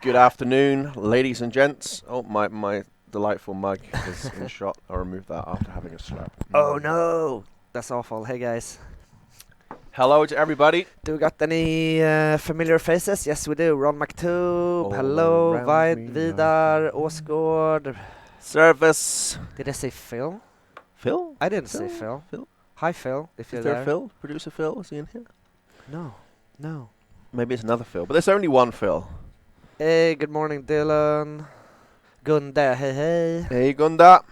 Good afternoon, ladies and gents. Oh, my delightful mug is in shot. I'll remove that after having a slap. Oh no, that's awful. Hey guys, Hello to everybody. do we got any familiar faces? Yes, we do. Ron McTube, All hello, around me, Vidar, Åsgård. Service. Did I say Phil? Phil? I didn't say Phil. Phil? Hi Phil, if you're Is there there. a Phil? Producer Phil? Is he in here? No. Maybe it's another Phil, but there's only one Phil. Hey, good morning Dylan. Gunda, hey. Hey Gunda.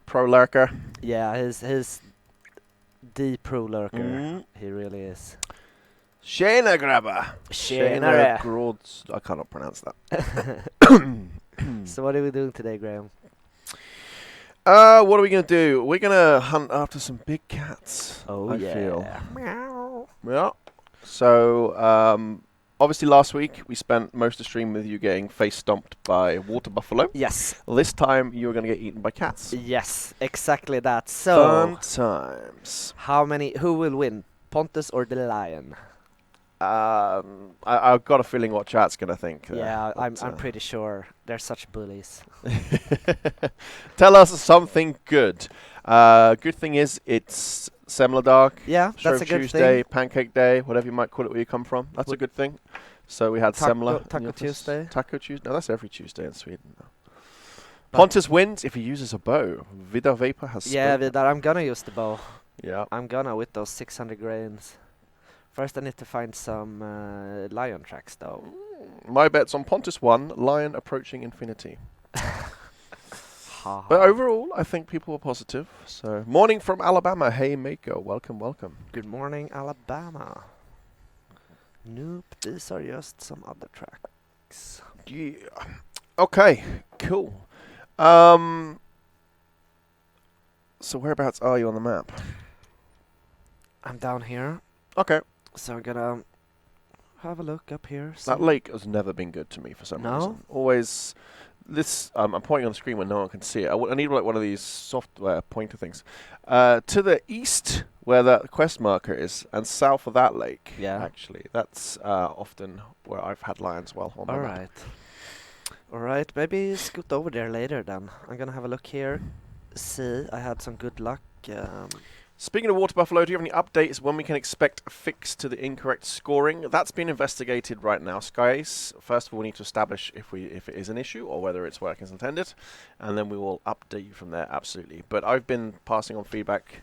Pro lurker. Yeah, he's the pro lurker. Mm. He really is. Tjena grabbar. Tjenare. Gråds. I cannot pronounce that. So what are we doing today, Graham? What are we going to do? We're going to hunt after some big cats. Oh I yeah. feel. Meow. Yeah. So, obviously last week we spent most of the stream with you getting face stomped by water buffalo. Yes. This time you're going to get eaten by cats. Yes, exactly that. So, Fun times. who will win, Pontus or the lion? I've got a feeling what chat's going to think. Yeah, I'm pretty sure they're such bullies. Tell us something good. Good thing is it's Semladag. Yeah, that's Shrove a good Tuesday, thing. Pancake Day, whatever you might call it where you come from. That's a good thing. So we had Semla. in the Taco office. Tuesday. Taco Tuesday. No, that's every Tuesday in Sweden now. Pontus wins if he uses a bow. Vidar Vapor has Yeah, spoken. Vidar, I'm gonna use the bow. Yeah. I'm gonna with those 600 grains. First, I need to find some lion tracks, though. My bet's on Pontus 1, Lion approaching infinity. Ha. But overall, I think people were positive. So, morning from Alabama. Hey, Mako. Welcome, welcome. Good morning, Alabama. Nope, these are just some other tracks. Yeah. Okay, cool. So whereabouts are you on the map? I'm down here, Okay. so I'm gonna have a look up here. That lake has never been good to me for some No? reason. Always, this, I'm pointing on the screen when no one can see it. I need like one of these software pointer things. To the east, where that quest marker is, and south of that lake, Yeah. actually. That's often where I've had lions well on my map. Alright. Alright, maybe scoot over there later then. I'm gonna have a look here. See, I had some good luck. Speaking of water buffalo, do you have any updates when we can expect a fix to the incorrect scoring? That's being investigated right now, Skies. First of all, we need to establish if it is an issue or whether it's working as intended, and then we will update you from there, absolutely. But I've been passing on feedback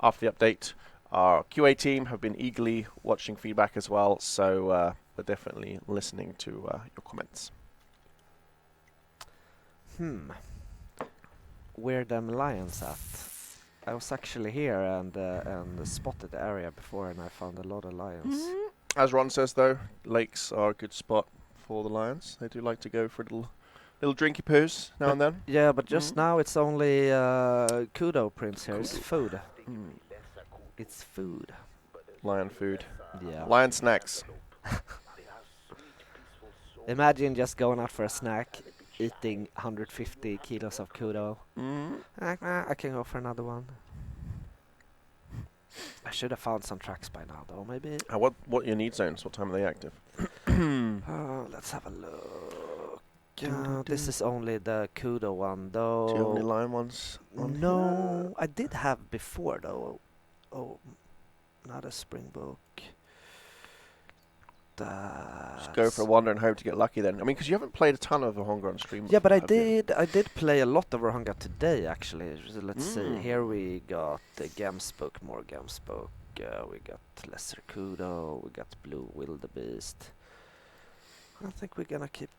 after the update. Our QA team have been eagerly watching feedback as well, so we're definitely listening to your comments. Where them lions at? I was actually here and spotted the area before, and I found a lot of lions. As Ron says, though, lakes are a good spot for the lions. They do like to go for little drinky poos now and then. Yeah, but just now it's only kudo prints here. It's Kudo. food. It's food. Lion food. Yeah. Lion snacks. Imagine just going out for a snack, eating 150 kilos of kudo. I can go for another one. I should have found some tracks by now, though. Maybe. What are your need zones? What time are they active? Let's have a look. This is only the kudo one, though. Do you have any lion ones? No, I did have before, though. Oh, not a springbook. Just go for a wander and hope to get lucky then. I mean, because you haven't played a ton of Vahonga on stream. Yeah, but I have you? did play a lot of Rohanga today, actually. So let's see. Mm. Here we got Gemspook, more Gemspook. We got Lesser Kudo. We got Blue Wildebeest. I think we're gonna keep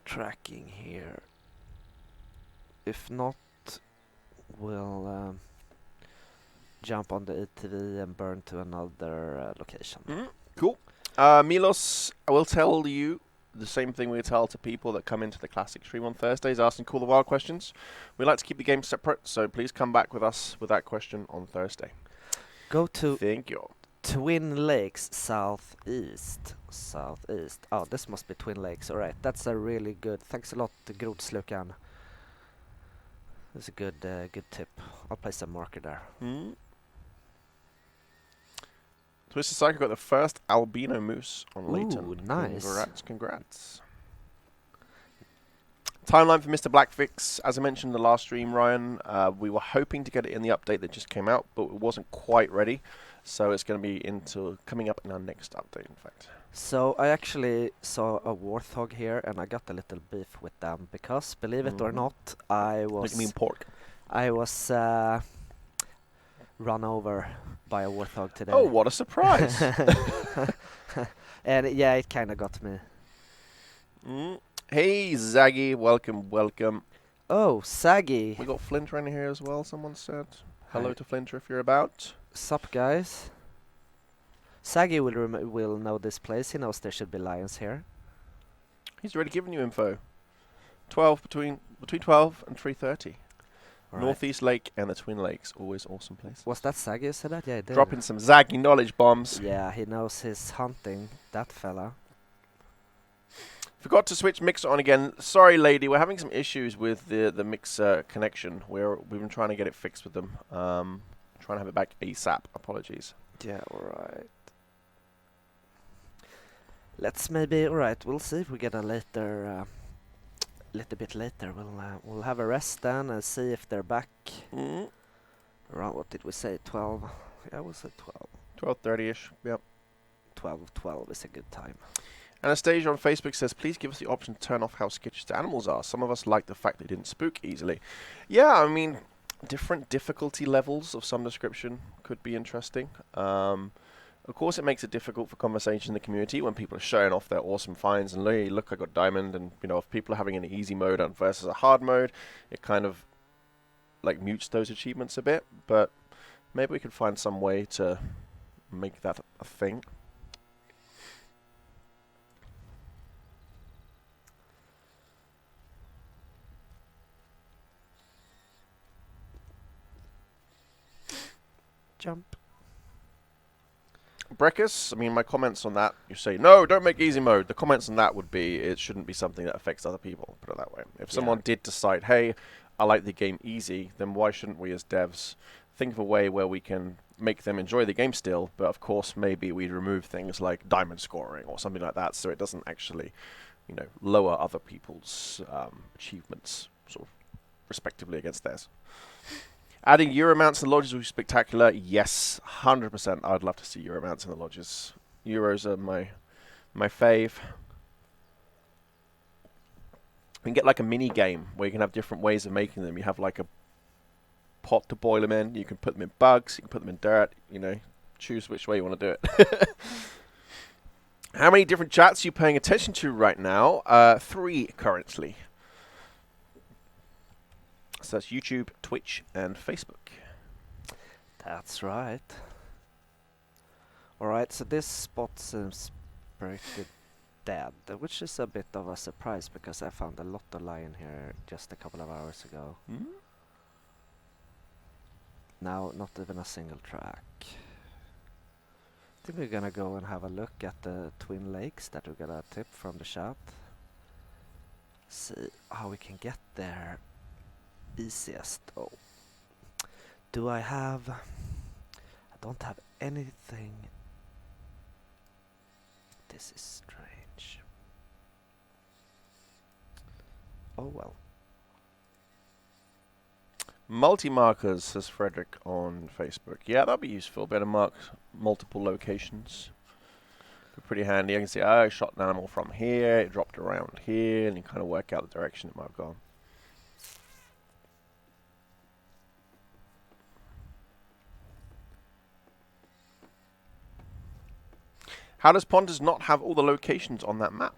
tracking here. If not, we'll jump on the ATV and burn to another location. Cool. Milos, I will tell you the same thing we tell to people that come into the classic stream on Thursdays asking Call the Wild questions. We like to keep the game separate, so please come back with us with that question on Thursday. Go to Thank you. Twin Lakes southeast. Oh, this must be Twin Lakes. All right, that's a really good. Thanks a lot, Grotslukan. That's a good tip. I'll place a marker there. Twisted Psycho got the first albino moose on Layton. Ooh, nice. Congrats. Timeline for Mr. Blackfix, as I mentioned in the last stream, Ryan, we were hoping to get it in the update that just came out, but it wasn't quite ready. So it's going to be coming up in our next update, in fact. So I actually saw a warthog here, and I got a little beef with them because, believe it or not, I Like mean was pork. run over by a warthog today. Oh, what a surprise! And yeah, it kind of got me. Hey, Zaggy, welcome. Oh, Saggy. We got Flinter in here as well, someone said. Hi. Hello to Flinter if you're about. Sup, guys? Saggy will know this place. He knows there should be lions here. He's already given you info. 12 between 12 and 3:30. Right. Northeast Lake and the Twin Lakes, always awesome places. Was that Saggy who said that? Yeah, he did. Dropping some Zaggy knowledge bombs. Yeah, he knows his hunting, that fella. Forgot to switch mixer on again. Sorry, lady, we're having some issues with the mixer connection. We've been trying to get it fixed with them. Trying to have it back ASAP. Apologies. Yeah, alright. Let's maybe, alright, we'll see if we get a later, little bit later. We'll have a rest then and see if they're back. Around, what did we say, 12? Yeah, we said 12. 12:30ish. Yep. 12 is a good time. Anastasia on Facebook says, please give us the option to turn off how skittish the animals are. Some of us like the fact they didn't spook easily. Yeah, I mean, different difficulty levels of some description could be interesting. Of course, it makes it difficult for conversation in the community when people are showing off their awesome finds and look, I got diamond. And if people are having an easy mode versus a hard mode, it kind of like mutes those achievements a bit. But maybe we could find some way to make that a thing. Jump. Breckus, I mean, my comments on that, you say, no, don't make easy mode. The comments on that would be, it shouldn't be something that affects other people, put it that way. If someone did decide, hey, I like the game easy, then why shouldn't we as devs think of a way where we can make them enjoy the game still, but of course maybe we remove things like diamond scoring or something like that so it doesn't actually, lower other people's achievements, sort of, respectively against theirs. Adding Euro mounts in the lodges would be spectacular. Yes, 100%. I'd love to see Euro mounts in the lodges. Euros are my fave. We can get like a mini game where you can have different ways of making them. You have like a pot to boil them in. You can put them in bugs. You can put them in dirt. Choose which way you want to do it. How many different chats are you paying attention to right now? 3 currently. So that's YouTube, Twitch, and Facebook. That's right. Alright, so this spot seems pretty dead, which is a bit of a surprise because I found a lot of lion here just a couple of hours ago. Now, not even a single track. I think we're gonna go and have a look at the Twin Lakes that we got a tip from the chat. See how we can get there easiest. Oh, do I have? I don't have anything. This is strange. Oh well. Multi-markers, says Frederick on Facebook. Yeah, that'd be useful. Better mark multiple locations. Be pretty handy. I can see, I shot an animal from here, it dropped around here, and you kind of work out the direction it might have gone. How does Pontus not have all the locations on that map?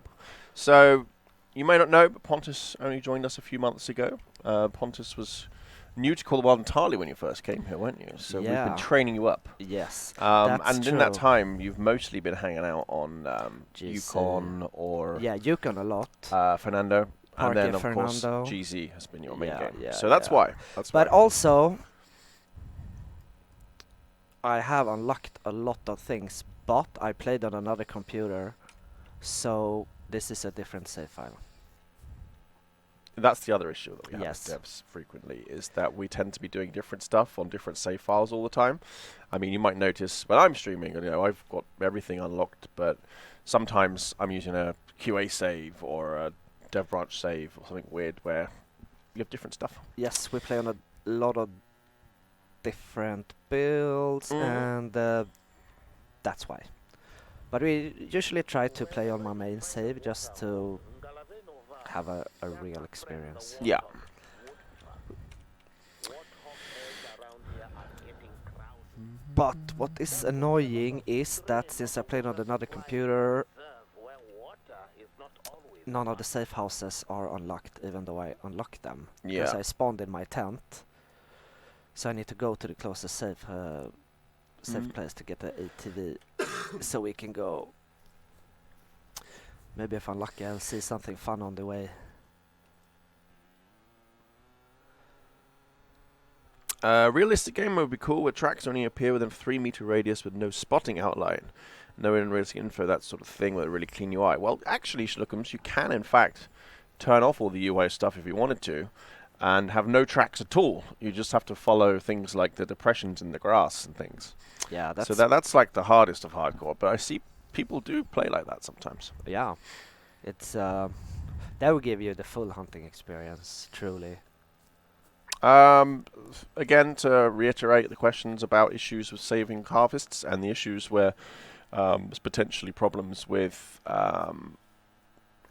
So, you may not know, but Pontus only joined us a few months ago. Pontus was new to Call the Wild entirely when you first came here, weren't you? So we've been training you up. Yes, and true. in that time, you've mostly been hanging out on Yukon or... Yeah, Yukon a lot. Fernando. Parky and then, of Fernando. course, GZ has been your main game. Yeah, So that's why. But also, I have unlocked a lot of things, but I played on another computer, so this is a different save file. That's the other issue that we have Yes. with devs frequently, is that we tend to be doing different stuff on different save files all the time. I mean, you might notice when I'm streaming, I've got everything unlocked, but sometimes I'm using a QA save or a dev branch save or something weird where you have different stuff. Yes, we play on a lot of different builds, and that's why. But we usually try to play on my main save just to have a real experience. Yeah. But what is annoying is that since I played on another computer, none of the safe houses are unlocked, even though I unlocked them. Because Yeah. I spawned in my tent, so I need to go to the closest safe place to get the ATV, so we can go. Maybe if I'm lucky, I'll see something fun on the way. Realistic game would be cool where tracks only appear within a 3-meter radius with no spotting outline. No realistic info, that sort of thing, with a really clean UI. Well, actually, Schlookums, you can, in fact, turn off all the UI stuff if you wanted to, and have no tracks at all. You just have to follow things like the depressions in the grass and things. Yeah, that's So that's like the hardest of hardcore, but I see people do play like that sometimes. yeah. It's that will give you the full hunting experience, truly. Again, to reiterate the questions about issues with saving harvests and the issues where there's potentially problems with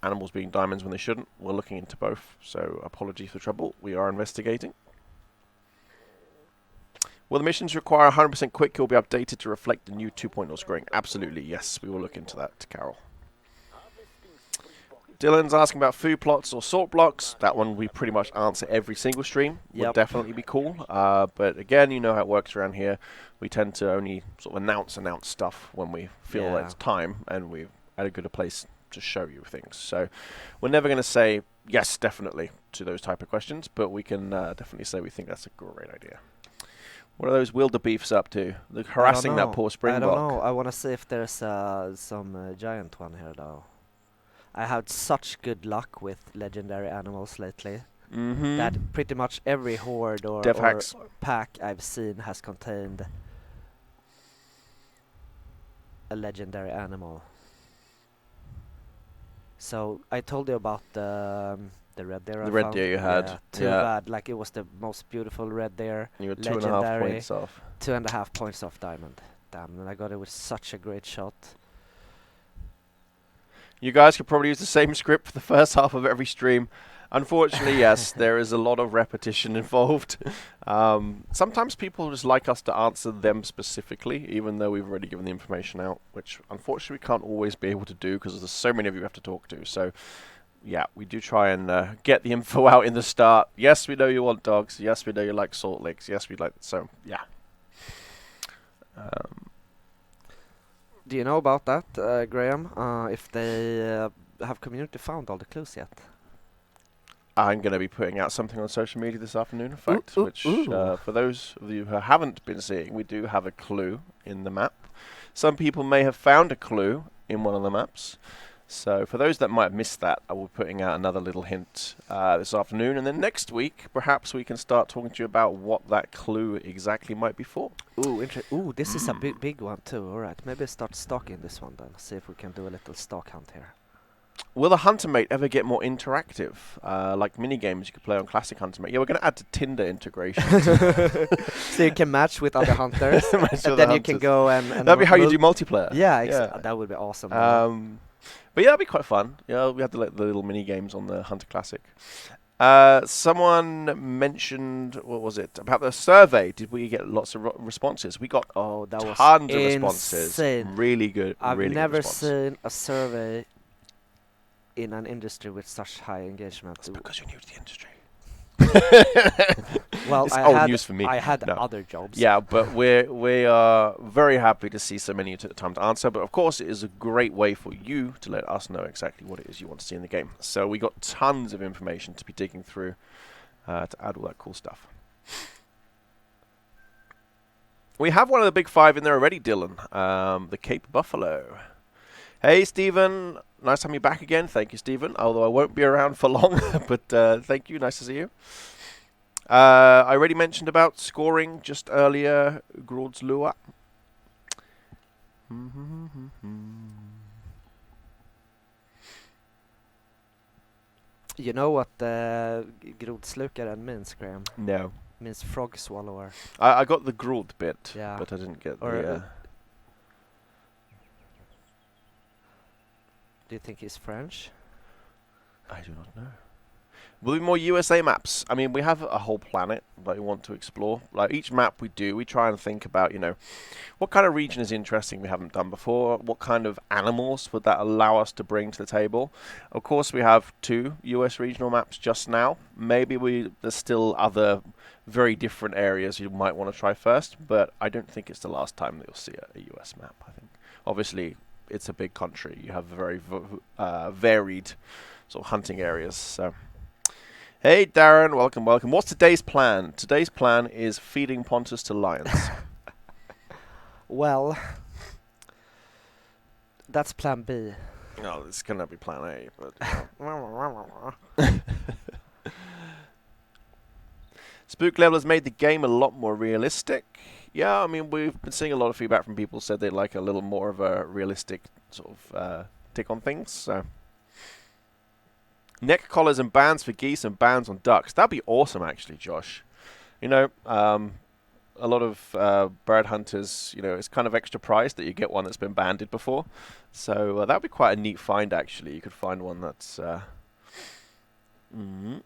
animals being diamonds when they shouldn't. We're looking into both, so apologies for trouble. We are investigating. Will the missions require 100% quick kill be updated to reflect the new 2.0 scoring? Absolutely, yes. We will look into that, Carol. Dylan's asking about food plots or salt blocks. That one we pretty much answer every single stream. Would Yep. definitely be cool. But again, you know how it works around here. We tend to only sort of announce stuff when we feel that Yeah. it's time and we're at a good place to show you things. So we're never going to say yes, definitely to those type of questions, but we can definitely say we think that's a great idea. What are those wildebeests up to? They're harassing that poor I springbok. don't know. I want to see if there's some giant one here, though. I had such good luck with legendary animals lately Mm-hmm. that pretty much every horde or Devhacks. pack I've seen has contained a legendary animal. So I told you about the red deer. The red deer you had. Yeah, too Yeah. bad. Like, it was the most beautiful red deer. You were 2.5 Legendary. points off. 2.5 points off diamond. Damn, and I got it with such a great shot. You guys could probably use the same script for the first half of every stream. Unfortunately, yes, there is a lot of repetition involved. Sometimes people just like us to answer them specifically, even though we've already given the information out, which unfortunately we can't always be able to do because there's so many of you we have to talk to. So, yeah, we do try and get the info out in the start. Yes, we know you want dogs. Yes, we know you like salt licks. Yes, we like... So, yeah. Do you know about that, Graham? If they have community found all the clues yet? I'm going to be putting out something on social media this afternoon, in fact, Ooh, which, ooh. for those of you who haven't been seeing, we do have a clue in the map. Some people may have found a clue in one of the maps. So for those that might have missed that, I will be putting out another little hint this afternoon. And then next week, perhaps we can start talking to you about what that clue exactly might be for. Ooh, Ooh, this is a big one too. All right, maybe start stalking this one then. See if we can do a little stalk hunt here. Will the Hunter Mate ever get more interactive? Like mini games you could play on Classic Hunter Mate. Yeah, we're going to add to Tinder integration. So you can match with other hunters, Match and with then the you can hunters. go and That'd be how you do multiplayer. Yeah, Yeah. that would be awesome. But yeah, that'd be quite fun. Yeah, we had the little mini games on the Hunter Classic. Someone mentioned, what was it, about the survey. Did we get lots of responses? We got that was tons of responses. insane. Really good. I've really never good response. seen a survey in an industry with such high engagement. It's because you're new to the industry. Well, it's old news for me. I had No. other jobs. Yeah, but we are very happy to see so many who took the time to answer. But of course, it is a great way for you to let us know exactly what it is you want to see in the game. So we got tons of information to be digging through to add all that cool stuff. We have one of the big five in there already, Dylan. The Cape Buffalo. Hey, Stephen. Nice to have you back again. Thank you, Stephen. Although I won't be around for long, but thank you. Nice to see you. I already mentioned about scoring just earlier. Grodslua. You know what grodslukaren means, Graham? No. Means frog swallower. I got the Gruld bit, Yeah. but I didn't get Or, the... do you think he's French? I do not know. Will there be more USA maps? I mean, we have a whole planet that we want to explore. Like, each map we do, we try and think about, you know, what kind of region is interesting we haven't done before? What kind of animals would that allow us to bring to the table? Of course, we have 2 US regional maps just now. Maybe there's still other very different areas you might want to try first, but I don't think it's the last time that you'll see a US map, I think. Obviously, it's a big country. You have very varied sort of hunting areas, so... Hey Darren, welcome, welcome. What's today's plan? Today's plan is feeding Pontus to lions. Well, that's plan B. No, it's gonna be plan A, but Spook Level has made the game a lot more realistic. Yeah, I mean, we've been seeing a lot of feedback from people said they'd like a little more of a realistic sort of take on things, so... Neck collars and bands for geese and bands on ducks. That'd be awesome, actually, Josh. You know, a lot of bird hunters, you know, it's kind of extra price that you get one that's been banded before. So that'd be quite a neat find, actually. You could find one that's... Do you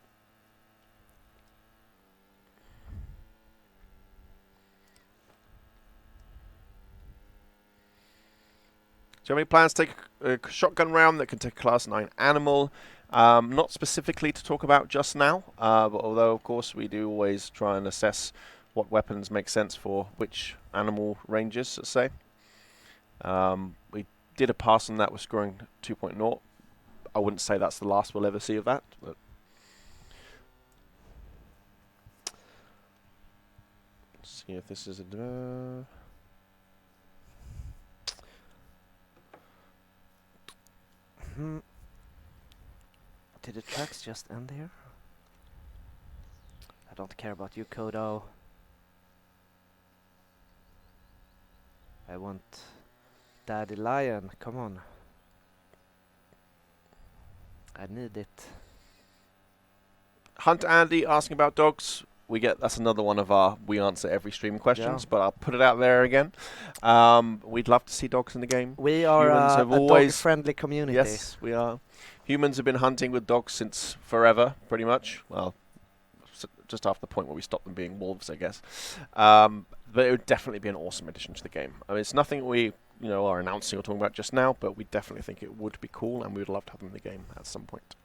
have any plans to take a shotgun round that can take a Class 9 animal? Not specifically to talk about just now, but although, of course, we do always try and assess what weapons make sense for which animal ranges, let's say. We did a pass on that with scoring 2.0. I wouldn't say that's the last we'll ever see of that, but... Let's see if this is a... Did the tracks just end here? I don't care about you, Kodo. I want Daddy Lion, come on. I need it. Hunt Andy asking about dogs. That's another one of our we answer every stream questions, but I'll put it out there again. We'd love to see dogs in the game. We are a dog-friendly community. Yes, we are. Humans have been hunting with dogs since forever, pretty much. Well, just after the point where we stopped them being wolves, I guess. But it would definitely be an awesome addition to the game. I mean, it's nothing we are announcing or talking about just now, but we definitely think it would be cool, and we would love to have them in the game at some point.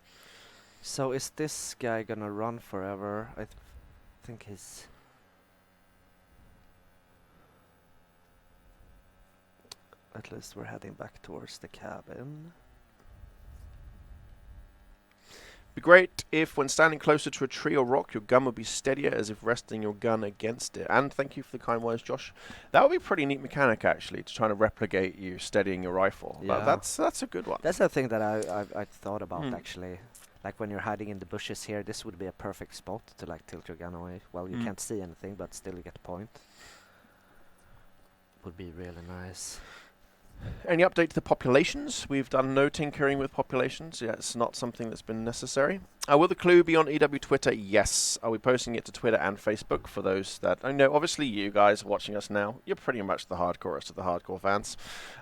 So is this guy gonna run forever? I think he's... At least we're heading back towards the cabin. Be great if, when standing closer to a tree or rock, your gun would be steadier as if resting your gun against it. And thank you for the kind words, Josh. That would be a pretty neat mechanic, actually, to try to replicate you steadying your rifle. Yeah. That's a good one. That's the thing that I thought about, actually. Like when you're hiding in the bushes here, this would be a perfect spot to like tilt your gun away. Well, you can't see anything, but still you get the point. Would be really nice. Any update to the populations? We've done no tinkering with populations. Yeah, it's not something that's been necessary. Will the clue be on EW Twitter? Yes. Are we posting it to Twitter and Facebook for those that... I know, obviously you guys watching us now, you're pretty much the hardcorest of the hardcore fans.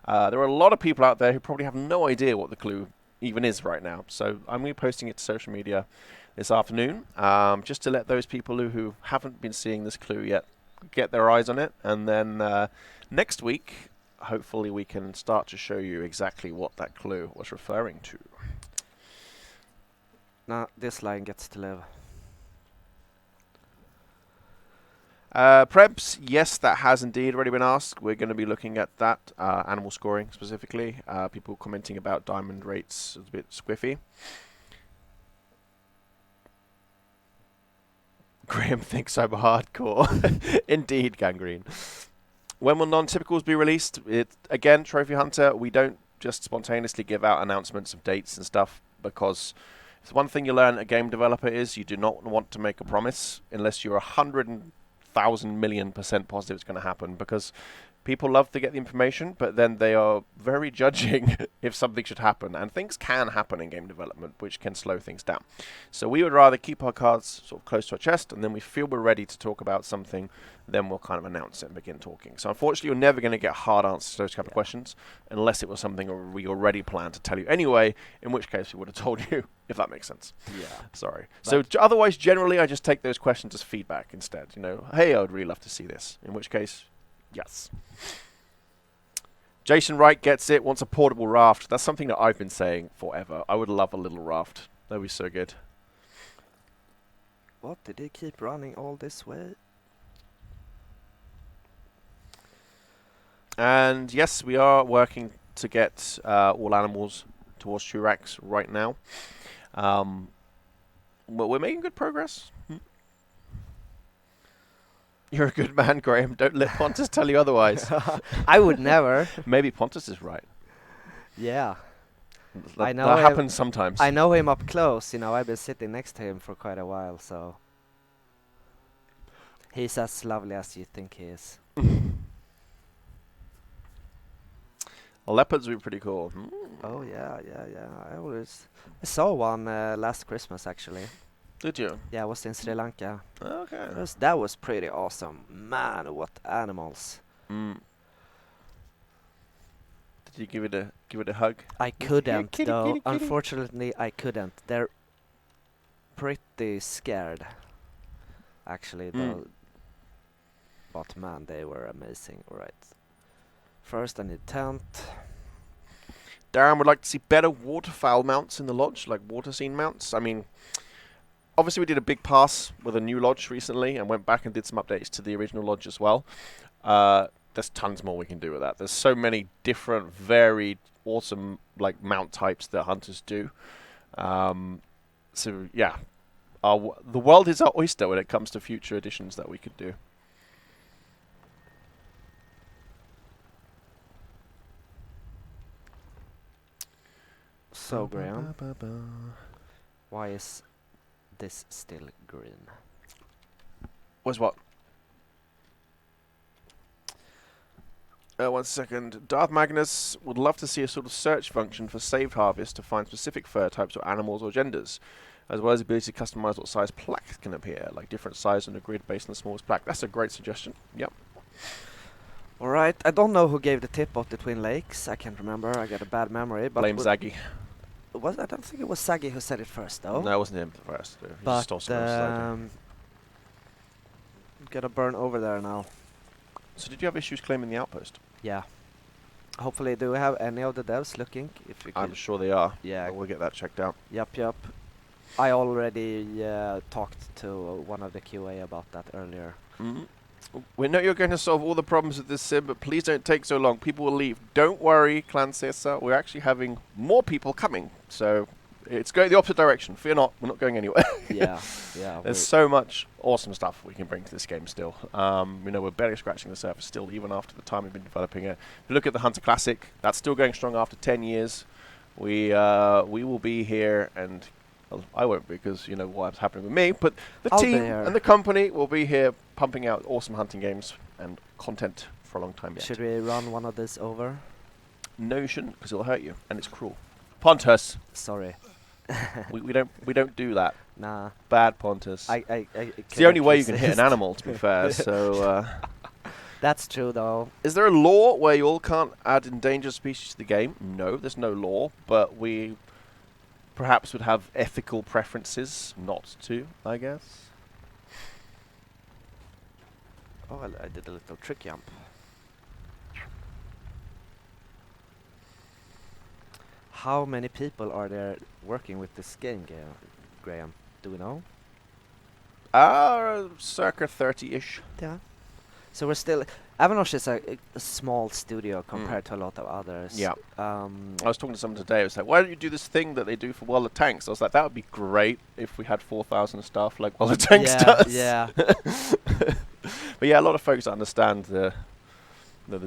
There are a lot of people out there who probably have no idea what the clue even is right now. So I'm going to be posting it to social media this afternoon, just to let those people who haven't been seeing this clue yet get their eyes on it. And then next week... hopefully we can start to show you exactly what that clue was referring to. Now, this line gets to live. Prebz, yes, that has indeed already been asked. We're going to be looking at that, animal scoring specifically. People commenting about diamond rates is a bit squiffy. Graham thinks I'm hardcore. Indeed, Gangrene. When will non-typicals be released? Again, Trophy Hunter, we don't just spontaneously give out announcements of dates and stuff, because it's one thing you learn a game developer is you do not want to make a promise unless you're 100,000,000,000% positive it's going to happen, because People love to get the information, but then they are very judging if something should happen. And things can happen in game development, which can slow things down. So we would rather keep our cards sort of close to our chest, and then we feel we're ready to talk about something, then we'll kind of announce it and begin talking. So unfortunately, you're never going to get hard answers to those kind of questions, unless it was something we already planned to tell you anyway, in which case we would have told you, if that makes sense. Yeah. Sorry. So otherwise, generally, I just take those questions as feedback instead. Hey, I would really love to see this. In which case, yes. Jason Wright gets it, wants a portable raft. That's something that I've been saying forever. I would love a little raft. That would be so good. What, did he keep running all this way? And yes, we are working to get all animals towards Churax right now. Well, we're making good progress. You're a good man, Graham. Don't let Pontus tell you otherwise. I would never. Maybe Pontus is right. Yeah. That happens sometimes. I know him up close, I've been sitting next to him for quite a while, so he's as lovely as you think he is. Leopards would be pretty cool. Oh yeah. I saw one last Christmas actually. Did you? Yeah, I was in Sri Lanka. Okay. That was pretty awesome. Man, what animals. Did you give it a hug? I couldn't kitty, though. kitty, kitty. Unfortunately, I couldn't. They're pretty scared, actually, though. But man, they were amazing. Right. First, I need tent. Darren would like to see better waterfowl mounts in the lodge, like water scene mounts. I mean, obviously we did a big pass with a new lodge recently and went back and did some updates to the original lodge as well. There's tons more we can do with that. There's so many different, varied, awesome like mount types that hunters do. So yeah, the world is our oyster when it comes to future additions that we could do. So, Graham, why is this still green? Was what? 1 second. Darth Magnus would love to see a sort of search function for saved harvest to find specific fur types or animals or genders, as well as the ability to customize what size plaques can appear, like different size on the grid based on the smallest plaque. That's a great suggestion. Yep. Alright, I don't know who gave the tip of the Twin Lakes. I can't remember. I got a bad memory. But Blame Zaggy. I don't think it was Saggy who said it first, though. No, it wasn't him first. He But stole someone else's idea. gotta burn over there now. So did you have issues claiming the outpost? Yeah. Hopefully, do we have any of the devs looking? If we I'm could. sure they are. Yeah. But we'll get that checked out. Yep. I already talked to one of the QA about that earlier. We know you're going to solve all the problems with this sim, but please don't take so long. People will leave. Don't worry, Clan Caesar. We're actually having more people coming. So it's going the opposite direction. Fear not. We're not going anywhere. yeah. There's so much awesome stuff we can bring to this game still. We're barely scratching the surface still, even after the time we've been developing it. If you look at the Hunter Classic, that's still going strong after 10 years. We will be here, and well, I won't because you know what's happening with me, but the I'll team be here. and the company will be here pumping out awesome hunting games and content for a long time yet. Should we run one of these over? No, you shouldn't, because it'll hurt you, and it's cruel. Pontus, Sorry. we don't do that. Nah. Bad Pontus. It's the only way you can hit an animal, to be fair. So, That's true, though. is there a law where you all can't add endangered species to the game? No, there's no law, but we perhaps would have ethical preferences not to, I guess. Oh, I did a little trick jump. How many people are there working with this game, Graham? Do we know? Circa 30-ish. Yeah. So we're still... Avanosh is a small studio compared to a lot of others. Yeah. I I was talking to someone today. I was like, why don't you do this thing that they do for World of Tanks? I was like, that would be great if we had 4,000 staff like World of Tanks does. Yeah. But yeah, a lot of folks understand the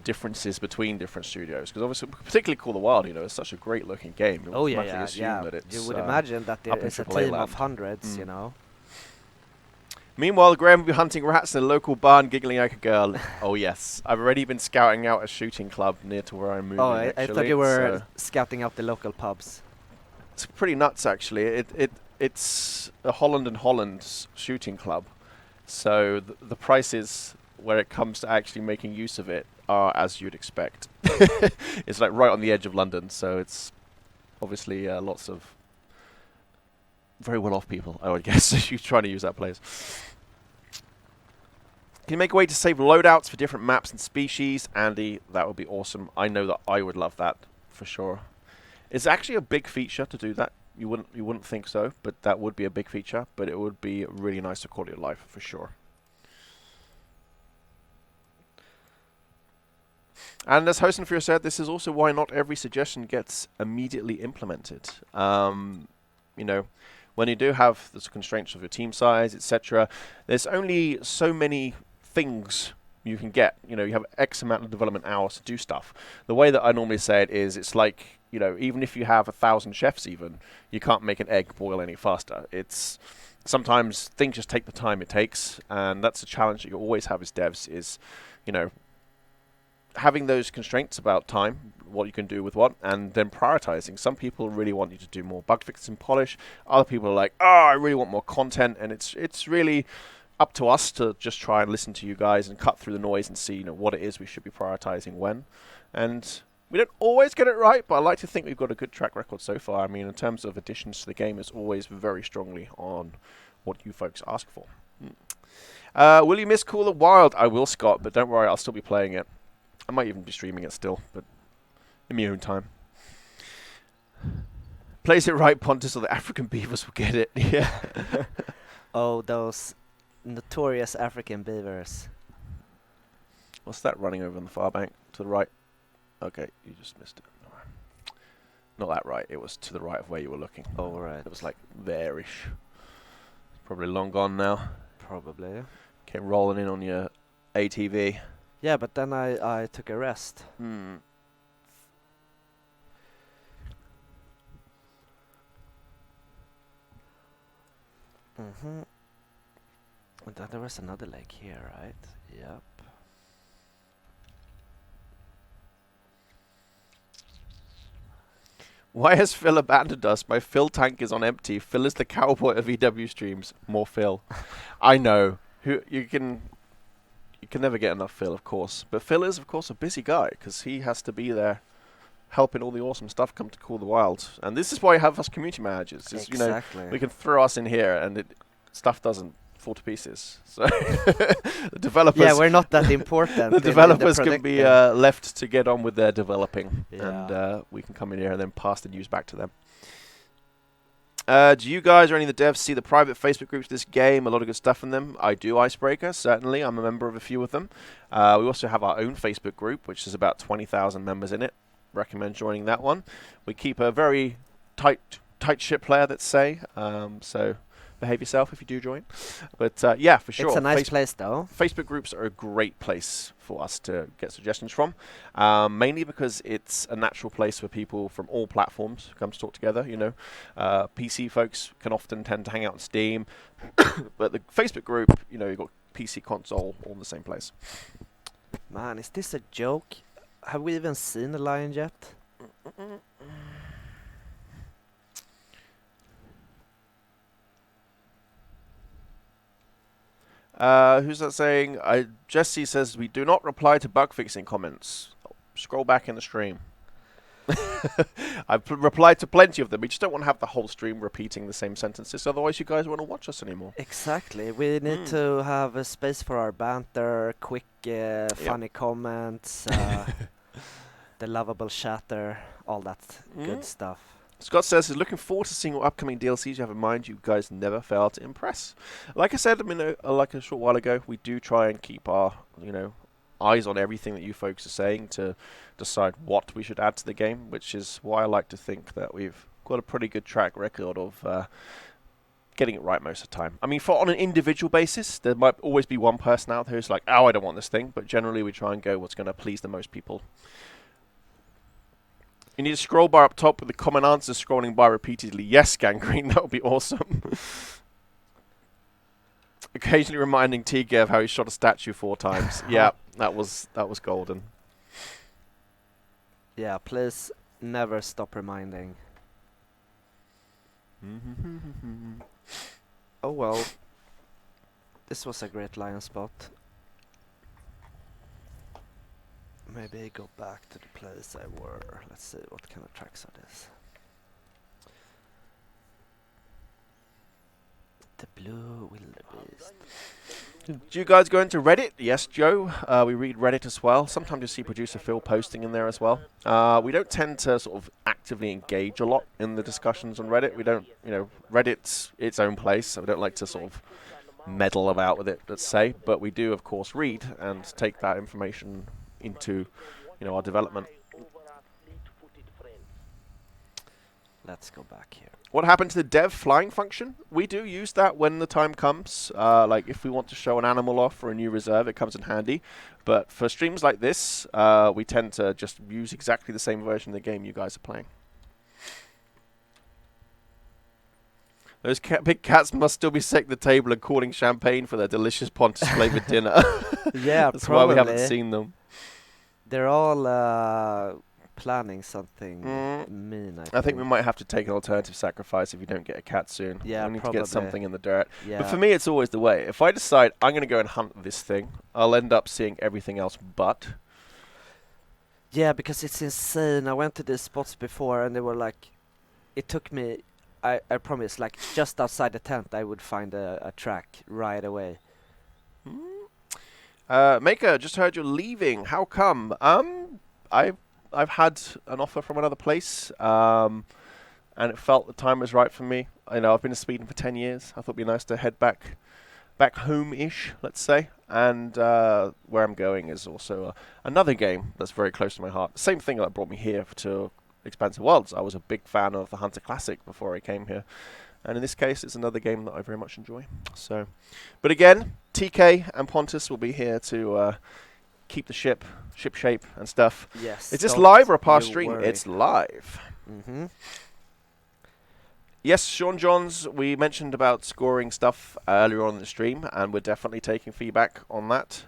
differences between different studios, because obviously, particularly Call the Wild, it's such a great looking game. You Oh automatically assume yeah. that it's, You would imagine that there up in is a AAA team land. of hundreds, Meanwhile, Graham will be hunting rats in a local barn, giggling like a girl. Oh yes, I've already been scouting out a shooting club near to where I'm moving. Oh, I actually, thought you were scouting out the local pubs. It's pretty nuts, actually. It's a Holland and Holland shooting club, so the prices where it comes to actually making use of it are as you'd expect. It's like right on the edge of London, so it's obviously lots of very well-off people, I would guess, if you're trying to use that place. Can you make a way to save loadouts for different maps and species? Andy, that would be awesome. I know that I would love that for sure. It's actually a big feature to do that. You wouldn't think so, but that would be a big feature, but it would be really nice for quality of life for sure. And as Host and Fear said, this is also why not every suggestion gets immediately implemented. You know, when you do have the constraints of your team size, etc., there's only so many things you can get. You know, you have X amount of development hours to do stuff. The way that I normally say it is, it's like, you know, even if you have 1,000 chefs even, you can't make an egg boil any faster. It's sometimes things just take the time it takes, and that's a challenge that you always have as devs is, you know, having those constraints about time, what you can do with what, and then prioritizing. Some people really want you to do more bug fixes and polish. Other people are like, oh, I really want more content, and it's really up to us to just try and listen to you guys and cut through the noise and see, you know, what it is we should be prioritizing when. And we don't always get it right, but I like to think we've got a good track record so far. I mean, in terms of additions to the game, it's always very strongly on what you folks ask for. Will you miss Call of the Wild? I will, Scott, but don't worry, I'll still be playing it. I might even be streaming it still, but in my own time. Plays it right, Pontus, or the African beavers will get it. Yeah. Oh, those notorious African beavers. What's that running over on the far bank? To the right? Okay, you just missed it. Not that right, it was to the right of where you were looking. Oh, right. It was like there-ish. Probably long gone now. Probably. Came rolling in on your ATV. Yeah, but then I took a rest. Hmm. Mm-hmm. And then there was another lake here, right? Yep. Why has Phil abandoned us? My Phil tank is on empty. Phil is the cowboy of EW streams. More Phil. I know. You can never get enough Phil, of course. But Phil is, of course, a busy guy because he has to be there helping all the awesome stuff come to Call the Wild. And this is why you have us community managers. Is, Exactly. you know, we can throw us in here and stuff doesn't fall to pieces. So the developers... Yeah, we're not that important. The developers can be left to get on with their developing. Yeah. And we can come in here and then pass the news back to them. Do you guys or any of the devs see the private Facebook groups for this game? A lot of good stuff in them. I do, Icebreaker, certainly. I'm a member of a few of them. We also have our own Facebook group, which is about 20,000 members in it. Recommend joining that one. We keep a very tight ship player, let's say. So behave yourself if you do join. But yeah, for sure. It's a nice place, though. Facebook groups are a great place for us to get suggestions from, mainly because it's a natural place for people from all platforms to come to talk together. You know, PC folks can often tend to hang out on Steam, but the Facebook group, you know, you've got PC, console, all in the same place. Man, is this a joke? Have we even seen a lion yet? Who's that saying? Jesse says we do not reply to bug fixing comments. Scroll back in the stream. I've replied to plenty of them. We just don't want to have the whole stream repeating the same sentences. Otherwise, you guys won't watch us anymore. Exactly. We need to have a space for our banter, quick, funny comments, the lovable chatter, all that good stuff. Scott says he's looking forward to seeing what upcoming DLCs you have in mind. You guys never fail to impress. Like I said, I mean, like a short while ago, we do try and keep our, you know, eyes on everything that you folks are saying to decide what we should add to the game, which is why I like to think that we've got a pretty good track record of getting it right most of the time. I mean, on an individual basis, there might always be one person out there who's like, oh, I don't want this thing, but generally we try and go what's going to please the most people. You need a scroll bar up top with the common answers scrolling by repeatedly. Yes, Gangrene, that would be awesome. occasionally reminding T-Gev how he shot a statue 4 times. Yeah, that was golden. Yeah, please never stop reminding. Oh well. This was a great lion spot. Maybe go back to the place I were. Let's see, what kind of tracks are this? The blue wildebeest. Do you guys go into Reddit? Yes, Joe. We read Reddit as well. Sometimes you see producer Phil posting in there as well. We don't tend to sort of actively engage a lot in the discussions on Reddit. We don't, Reddit's its own place, so we don't like to sort of meddle about with it, let's say. But we do, of course, read and take that information into, our development. Let's go back here. What happened to the dev flying function? We do use that when the time comes. Like if we want to show an animal off for a new reserve, it comes in handy. But for streams like this, we tend to just use exactly the same version of the game you guys are playing. Those big cats must still be setting the table and calling champagne for their delicious Pontus flavored dinner. Yeah, That's probably. why we haven't seen them. They're all planning something mean, I think we might have to take an alternative sacrifice if you don't get a cat soon. Yeah, we need probably. to get something in the dirt. Yeah. But for me, it's always the way. If I decide I'm going to go and hunt this thing, I'll end up seeing everything else but. Yeah, because it's insane. I went to these spots before and they were like, it took me, I promise, like just outside the tent I would find a track right away. Maker, just heard you're leaving. How come? I've had an offer from another place, and it felt the time was right for me. I've been in Sweden for 10 years. I thought it'd be nice to head back home-ish, let's say. And where I'm going is also another game that's very close to my heart. Same thing that brought me here to Expansive Worlds. I was a big fan of the Hunter Classic before I came here. And in this case, it's another game that I very much enjoy. So, but again, TK and Pontus will be here to keep the ship shape and stuff. Yes. Is this live or a past stream? Worry. It's live. Mm-hmm. Yes, Sean Johns, we mentioned about scoring stuff earlier on in the stream, and we're definitely taking feedback on that.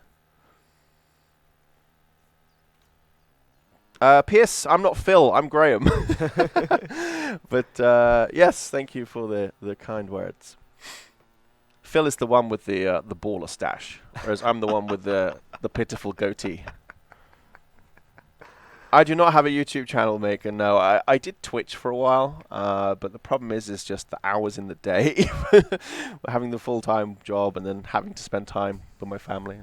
Pierce, I'm not Phil, I'm Graham. But yes, thank you for the kind words. Phil is the one with the baller stash, whereas I'm the one with the pitiful goatee. I do not have a YouTube channel, Maker. No, I did Twitch for a while, but the problem is just the hours in the day. Having the full-time job and then having to spend time with my family.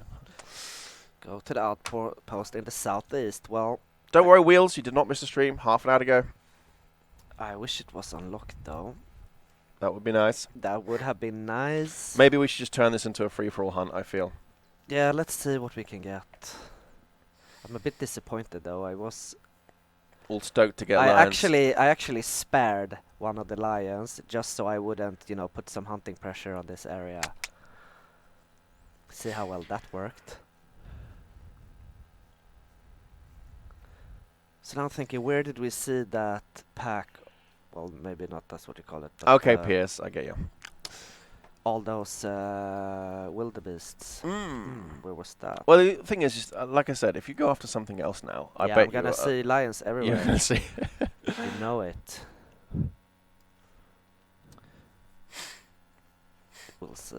Go to the outpost in the southeast. Well, don't worry, Wheels, you did not miss the stream half an hour ago. I wish it was unlocked, though. That would be nice. That would have been nice. Maybe we should just turn this into a free-for-all hunt, I feel. Yeah, let's see what we can get. I'm a bit disappointed, though. I was all stoked to get lions. I actually spared one of the lions just so I wouldn't, put some hunting pressure on this area. See how well that worked. So now I'm thinking, where did we see that pack? Well, maybe not, that's what you call it. Okay, Pierce, I get you. All those wildebeests. Where was that? Well, the thing is, just, like I said, if you go after something else now, I bet I'm gonna see lions everywhere. You're gonna see. You know it. We'll see.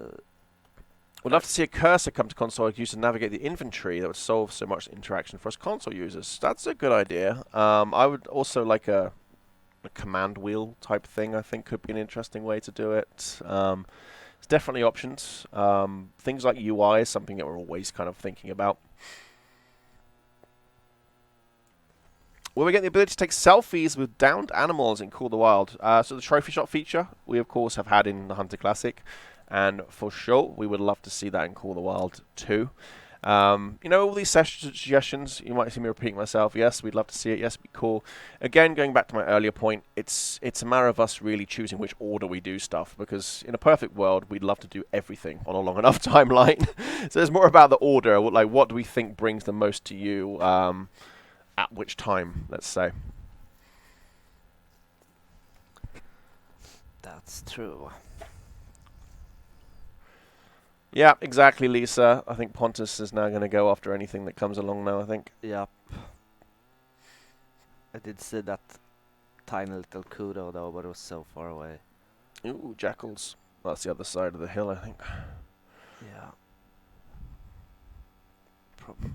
We'd love to see a cursor come to console used to navigate the inventory that would solve so much interaction for us console users. That's a good idea. I would also like a command wheel type thing. I think could be an interesting way to do it. There's definitely options. Things like UI is something that we're always kind of thinking about. Will we get the ability to take selfies with downed animals in Call the Wild? So the trophy shot feature we of course have had in the Hunter Classic. And for sure, we would love to see that in Call the Wild too. All these suggestions, you might see me repeating myself. Yes, we'd love to see it. Yes, it'd be cool. Again, going back to my earlier point, it's a matter of us really choosing which order we do stuff. Because in a perfect world, we'd love to do everything on a long enough timeline. So it's more about the order. Like, what do we think brings the most to you at which time, let's say. That's true. Yeah, exactly, Lisa. I think Pontus is now going to go after anything that comes along now, I think. Yep. I did see that tiny little kudo though, but it was so far away. Ooh, jackals. That's the other side of the hill, I think. Yeah.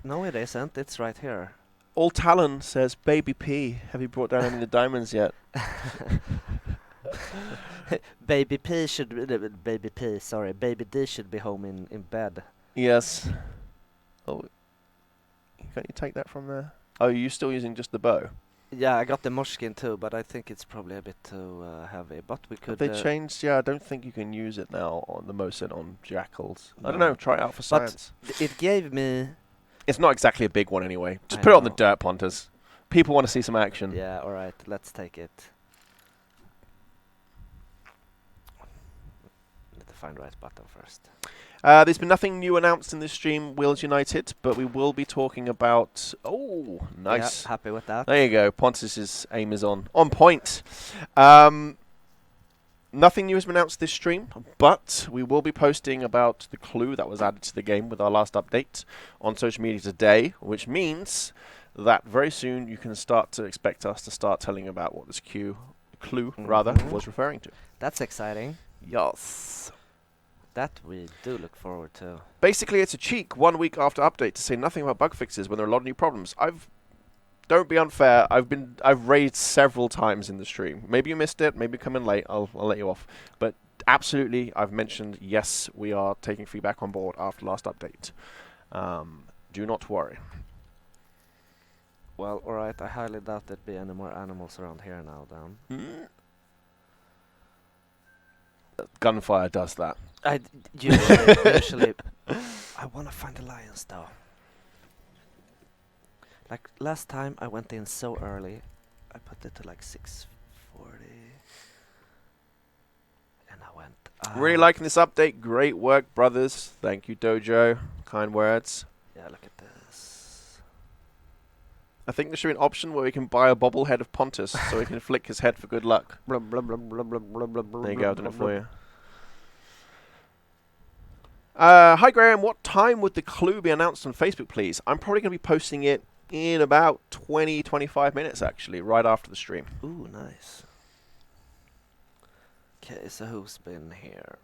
No, it isn't. It's right here. All Talon says, Baby P, have you brought down any of the diamonds yet? Baby P should be, Baby P, sorry, Baby D should be home in bed. Yes. Oh, can't you take that from there? Oh, are you still using just the bow? Yeah, I got the Moshkin too, but I think it's probably a bit too heavy. But we could. Have they changed? Yeah, I don't think you can use it now on the Mosin on jackals. I don't No. know. Try it out for But science. it gave me. It's not exactly a big one anyway. Just I put it on the know. dirt, Pontus. People want to see some action. Yeah, alright, let's take it. Need to find the right button first. There's been nothing new announced in this stream, Wheels United, but we will be talking about... Oh, nice. Yeah, happy with that. There you go. Pontus's aim is on point. Nothing new has been announced this stream, but we will be posting about the clue that was added to the game with our last update on social media today, which means that very soon you can start to expect us to start telling you about what this clue was referring to. That's exciting. Yes. That we do look forward to. Basically, it's a cheek 1 week after update to say nothing about bug fixes when there are a lot of new problems. Don't be unfair. I've raised several times in the stream. Maybe you missed it. Maybe you come in late. I'll let you off. But absolutely, I've mentioned yes, we are taking feedback on board after last update. Do not worry. Well, alright, I highly doubt there'd be any more animals around here now, then. Gunfire does that. Usually, I want to find the lions, though. Like, last time I went in so early, I put it to like 6:40. And I went... Really liking this update. Great work, brothers. Thank you, Dojo. Kind words. Yeah, look at this. I think there should be an option where we can buy a bobblehead of Pontus so he can flick his head for good luck. Blah, blah, blah, blah, blah, blah, blah, blah, There you blah, go, I've done it blah, for you. Hi, Graham. What time would the clue be announced on Facebook, please? I'm probably going to be posting it in about 20-25 minutes, actually, right after the stream. Ooh, nice. Okay, so who's been here?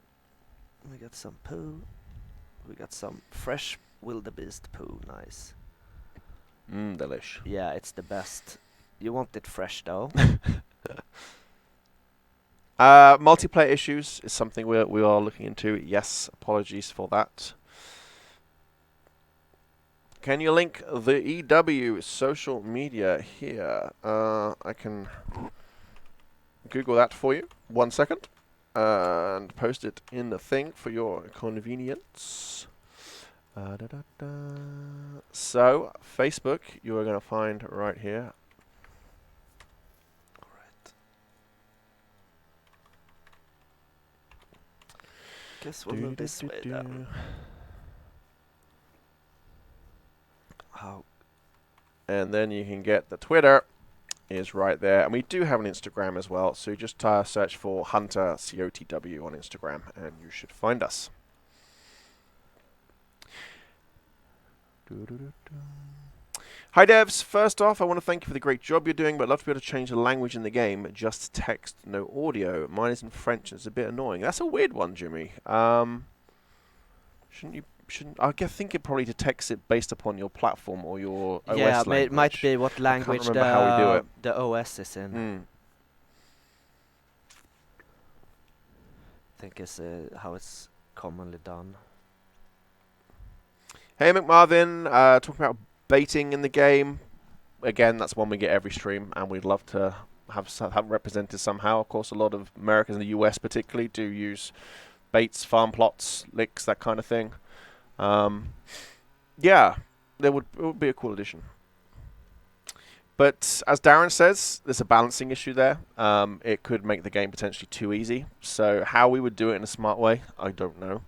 We got some poo. We got some fresh wildebeest poo. Nice. Delish. Yeah, it's the best. You want it fresh, though. Multiplayer issues is something we are looking into. Yes, apologies for that. Can you link the EW social media here? I can Google that for you. 1 second. And post it in the thing for your convenience. So, Facebook, you are going to find right here. Guess we'll move this way then. How? And then you can get the Twitter is right there. And we do have an Instagram as well. So you just search for Hunter COTW on Instagram and you should find us. Hi devs, first off I want to thank you for the great job you're doing, but I'd love to be able to change the language in the game, just text, no audio. Mine is in French and it's a bit annoying. That's a weird one, Jimmy. I think it probably detects it based upon your platform or your OS language. Yeah, it might be what language how we do it. The OS is in. I think is how it's commonly done. Hey McMarvin, talking about baiting in the game. Again, that's one we get every stream, and we'd love to have represented somehow. Of course, a lot of Americans in the US particularly do use baits, farm plots, licks, that kind of thing. Yeah, it would be a cool addition. But as Darren says, there's a balancing issue there. It could make the game potentially too easy. So how we would do it in a smart way, I don't know.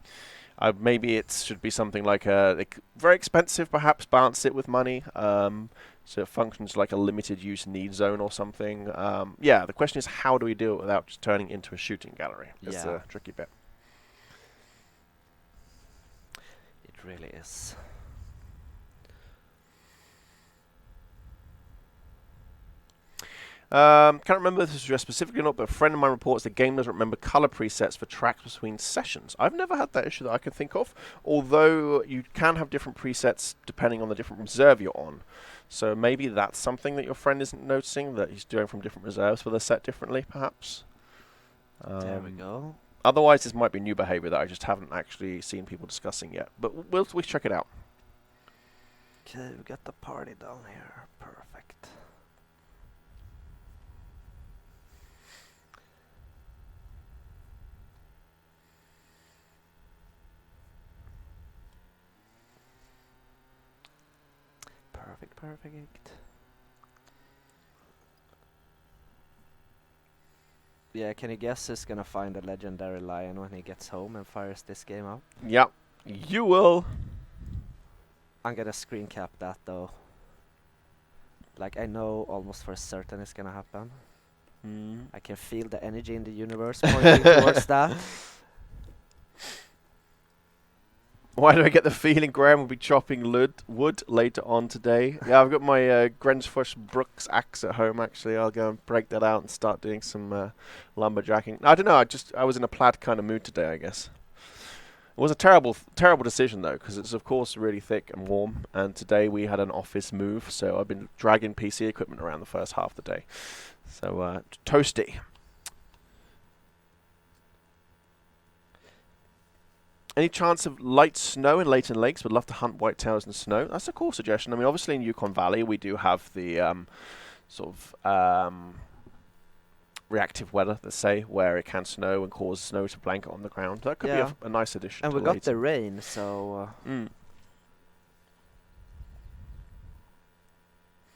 Maybe it should be something like very expensive, perhaps balance it with money. So it functions like a limited use need zone or something. Yeah, the question is how do we do it without just turning it into a shooting gallery? That's a tricky bit. really is. Can't remember if this is addressed specifically or not, but a friend of mine reports the game doesn't remember color presets for tracks between sessions. I've never had that issue that I can think of, although you can have different presets depending on the different reserve you're on. So maybe that's something that your friend isn't noticing, that he's doing from different reserves where they're set differently, perhaps. There we go. Otherwise, this might be new behavior that I just haven't actually seen people discussing yet. But we'll check it out. Okay, we got the party down here. Perfect. Perfect. Yeah, can you guess who's gonna find a legendary lion when he gets home and fires this game up? Yeah, you will. I'm gonna screen cap that though. Like, I know almost for certain it's gonna happen. I can feel the energy in the universe pointing towards that. Why do I get the feeling Graham will be chopping wood later on today? Yeah, I've got my Grensfors Brooks axe at home, actually. I'll go and break that out and start doing some lumberjacking. I don't know, I was in a plaid kind of mood today, I guess. It was a terrible decision, though, because it's, of course, really thick and warm. And today we had an office move, so I've been dragging PC equipment around the first half of the day. So, toasty. Any chance of light snow in Leighton Lakes? Would love to hunt whitetails in snow. That's a cool suggestion. I mean, obviously in Yukon Valley we do have the reactive weather, let's say, where it can snow and cause snow to blanket on the ground. That could be a nice addition. And to we got the Leighton. rain, so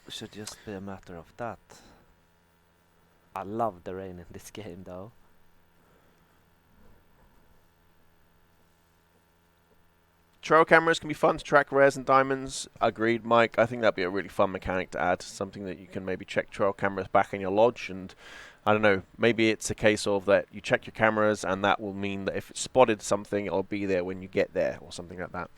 it should just be a matter of that. I love the rain in this game, though. Trail cameras can be fun to track rares and diamonds. Agreed, Mike. I think that'd be a really fun mechanic to add. Something that you can maybe check trail cameras back in your lodge, and I don't know, maybe it's a case of that you check your cameras and that will mean that if it spotted something, it'll be there when you get there or something like that.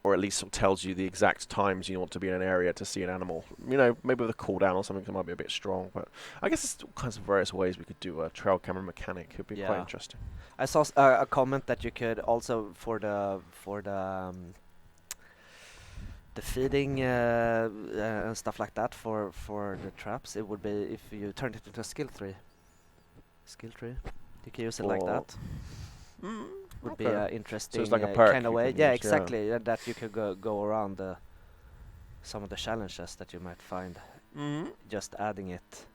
Or at least it tells you the exact times you want to be in an area to see an animal. You know, maybe with a cooldown or something that might be a bit strong. But I guess there's all kinds of various ways we could do a trail camera mechanic. It would be quite interesting. I saw a comment that you could also for the feeding and stuff like that for the traps. It would be if you turned it into a skill tree. You can use it like that. Would be interesting, so it's like a perk kind of way. Use, Yeah, exactly. That you could go around some of the challenges that you might find. Just adding it.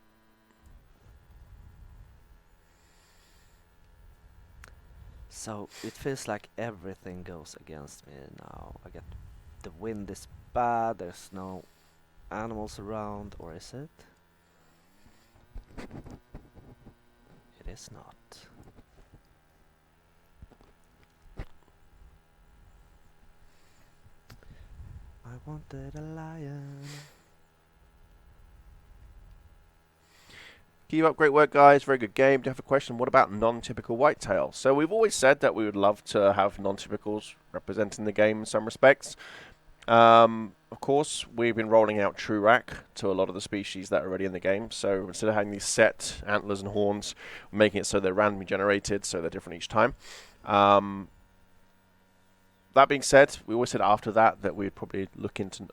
So it feels like everything goes against me now. The wind is bad. There's no animals around, or is it? It is not. I wanted a lion. Keep up, great work, guys. Very good game. Do you have a question? What about non-typical whitetail? So we've always said that we would love to have non-typicals representing the game in some respects. Of course, we've been rolling out True Rack to a lot of the species that are already in the game. So instead of having these set antlers and horns, we're making it so they're randomly generated, so they're different each time. That being said, we always said after that we'd probably look into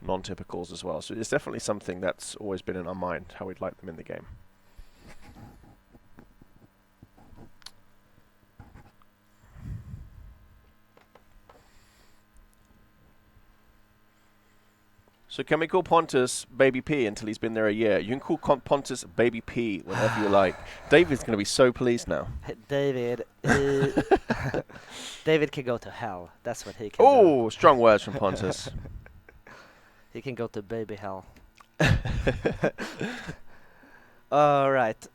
non-typicals as well. So it's definitely something that's always been in our mind, how we'd like them in the game. So can we call Pontus Baby P until he's been there a year? You can call Pontus Baby P whenever you like. David's going to be so pleased now. David can go to hell. That's what he can do. Oh, strong words from Pontus. He can go to baby hell. Alright.